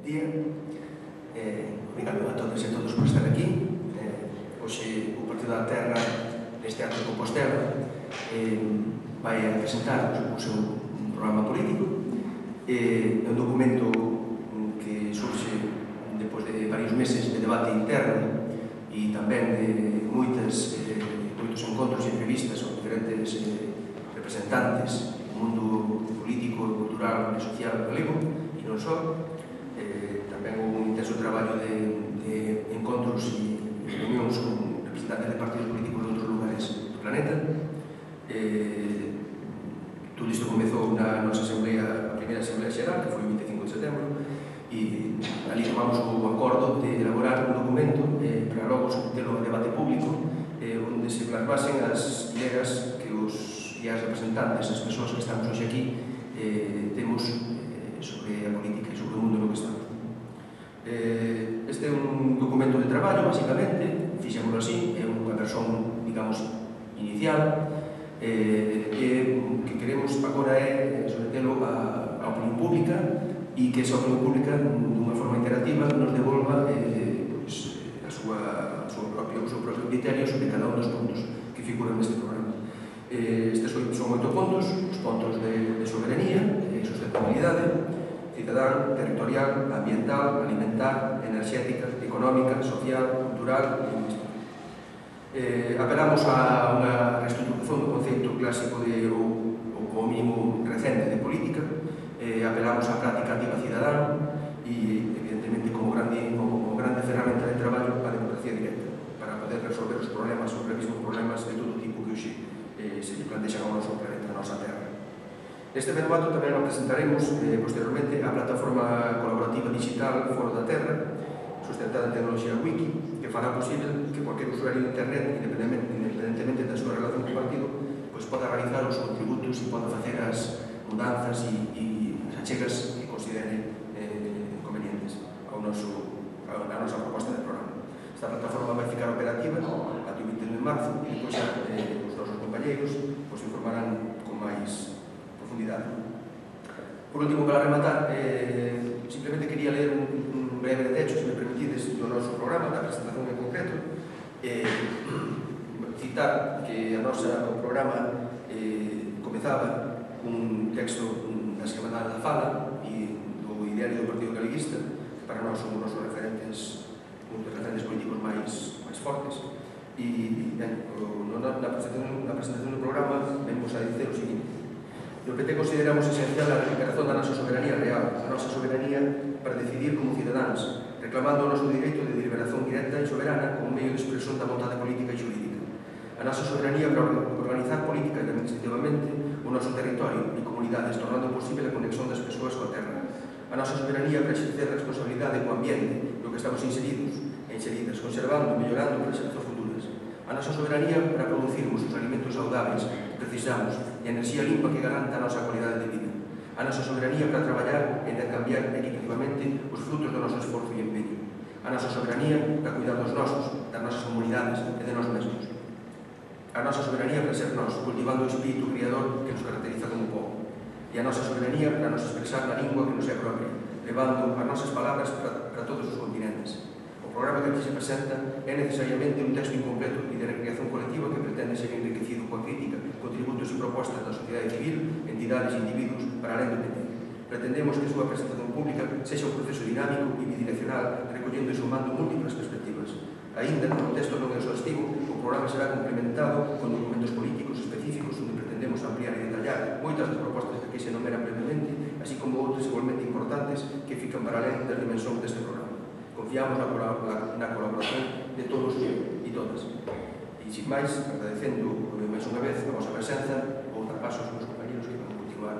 día. Obrigado a todos e a todos por estar aquí. Hoxe o Partido da Terra, neste acto de Compostela, vai a presentar o seu programa político. É un documento que surxe depois de varios meses de debate interno e tamén de moitos encontros e entrevistas con diferentes representantes do mundo político, cultural e social galego, e non só. Tamén houve un intenso traballo de encontros e reunións con representantes de partidos políticos de outros lugares do planeta. Todo isto comezou na nosa asamblea, a primeira asamblea xeral, que foi o 25 de setembro, e ali tomamos o acordo de elaborar un documento para logo sometelo a debate público, onde se plasmasen as ideas que os e as representantes, as persoas que estamos hoxe aquí, temos sobre a política e sobre o mundo no que estamos. Este é un documento de traballo, basicamente, fixémoslo así, é unha versión, digamos, inicial, que queremos agora é sometelo á opinión pública e que esa opinión pública, dunha forma interactiva, nos devolva o seu propio criterio sobre cada un dos puntos que figuran neste programa. Estes son 8 pontos, os pontos de soberanía, sustentabilidade, cidadán, territorial, ambiental, alimentar, enerxética, económica, social, cultural e lingüística. Apelamos a unha reestructuración do conceito clásico ou como mínimo recente de política, apelamos á práctica activa cidadán e, evidentemente, como grande ferramenta de traballo, a democracia directa, para poder resolver os problemas, os previstos problemas de todo tipo que hoxe se lle plantexan ao noso planeta, a nosa Terra. Neste formato tamén presentaremos posteriormente a plataforma colaborativa digital Foro da Terra, sustentada en tecnoloxía wiki, que fará posible que cualquier usuario de internet, independentemente da súa relación co partido, poda realizar os contributos e poda facer as mudanzas e as achegas que considere convenientes a nosa proposta de programa. Esta plataforma vai ficar operativa ata o 21 de marzo e depois os nosos compañeiros informarán con máis profundidade. Por último, para rematar, simplemente quería ler un breve detecho, se me permitides, do noso programa, da presentación en concreto. Citar que o programa comezaba cun texto da Semanal da Fala e do Ideario do Partido Galeguista, que para nós son un dos referentes políticos máis fortes. E, na presentación do programa, vemos a dicer o seguinte: no PT consideramos esencial a recuperación da nosa soberanía real, a nosa soberanía para decidir como cidadáns, reclamando o noso direito de deliberación directa e soberana como medio de expresión da vontade política e xurídica. A nosa soberanía para organizar política e administrativamente o noso territorio e comunidades, tornando posible a conexión das persoas coa terra. A nosa soberanía para exercer responsabilidade co ambiente no que estamos inseridas, conservando e mellorando para xeracións futuras. A nosa soberanía para producirmos os alimentos saudáveis que precisamos e a enerxía limpa que garanta a nosa cualidade de vida. A nosa soberanía para traballar e intercambiar equitativamente os frutos do noso esforzo e empeño. A nosa soberanía para cuidar dos nosos, das nosas comunidades e de nós mesmos. A nosa soberanía para ser nós, cultivando o espírito criador que nos caracteriza como povo. E a nosa soberanía para nos expresar na lingua que nos é propia, levando as nosas palabras para todos os continentes. O programa que aquí se presenta é necesariamente un texto incompleto e de recreación colectiva que pretende ser enriquecido coa crítica, contributos e propostas da sociedade civil, entidades e individuos para alén do PT. Pretendemos que a súa presentación pública sexa un proceso dinámico e bidireccional, recollendo e sumando múltiples perspectivas. Aínda no contexto non exhaustivo, o programa será complementado con documentos políticos específicos onde pretendemos ampliar e detallar moitas das propostas que aquí se enumeran brevemente, así como outras igualmente importantes que fican para alén das dimensións deste programa. Confiamos na colaboración de todos e todas. E, sin máis, agradecendo máis unha vez a vosa presenza, vou dar paso aos meus compañeros que van a continuar.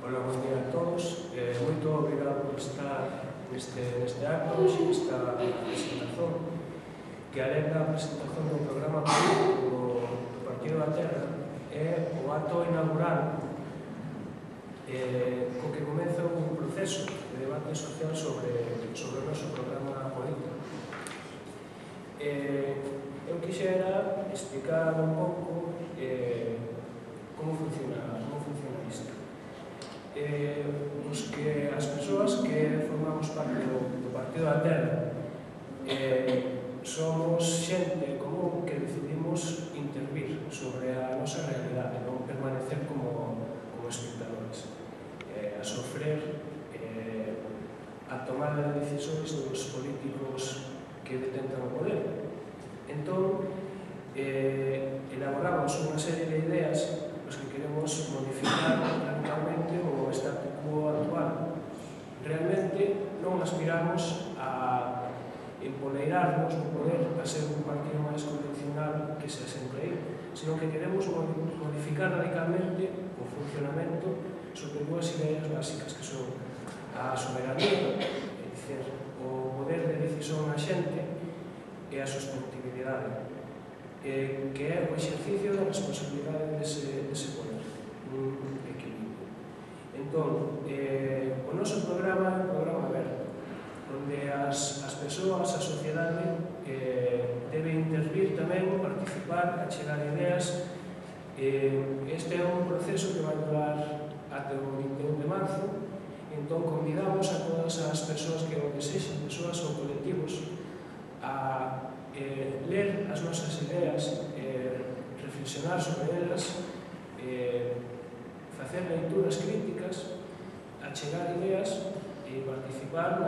Hola, buen día a todos. Moito obrigado por estar neste acto, nesta presentación, que alén da presentación do programa político do Partido da Terra é o acto inaugural co que comeza un proceso de debate social sobre o noso programa político. Eu quixera explicar un pouco como funciona isto. As persoas que formamos parte do Partido da Terra somos xente común que decidimos intervir sobre a nosa realidade, non permanecer como espectadores, a sofrer a tomar decisións dos políticos que detentan o poder. Entón, elaboramos unha serie de ideas os que queremos modificar radicalmente o statu quo actual. Realmente non aspiramos a empoleirarnos no poder a ser un partido máis convencional que se sempre aí, sino que queremos modificar radicalmente o funcionamento sobre dúas ideas básicas que son a soberanía, é dicir, o poder de decisión na xente e a sostenibilidade, que é o exercicio da responsabilidade dese poder, un equilibrio. Entón, o noso programa é un programa aberto, onde as persoas, a sociedade, debe intervir tamén, participar, achegar ideas. Este é un proceso que vai durar até o 21 de marzo. Entón, convidamos a todas as persoas que o desexen, persoas ou colectivos, a ler as nosas ideas, reflexionar sobre elas, facer leituras críticas, achegar ideas e participar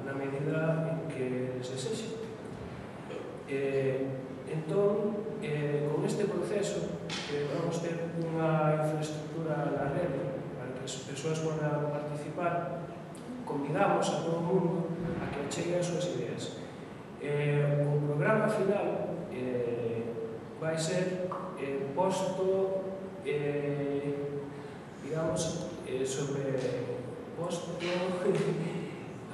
na medida en que les desexen. Entón, con este proceso, vamos ter unha infraestructura na rede para que as persoas podan participar, convidamos a todo o mundo a que achegue as súas ideas. O programa final vai ser posto, digamos, posto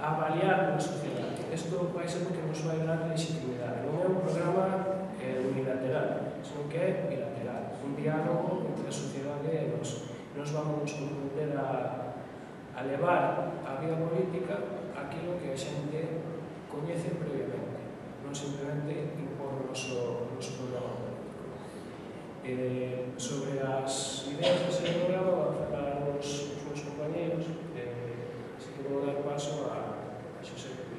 a avaliar na sociedade. Isto vai ser o que nos vai dar legitimidade. Non é un programa unilateral, senón que é bilateral. Un diálogo entre a sociedade e nós. Nos vamos comprometer a levar a vida política aquilo que a xente coñece previamente, non simplemente impor o noso programa político. Sobre as ideas dese programa van falar os meus compañeros, así que vou dar paso a Xosé.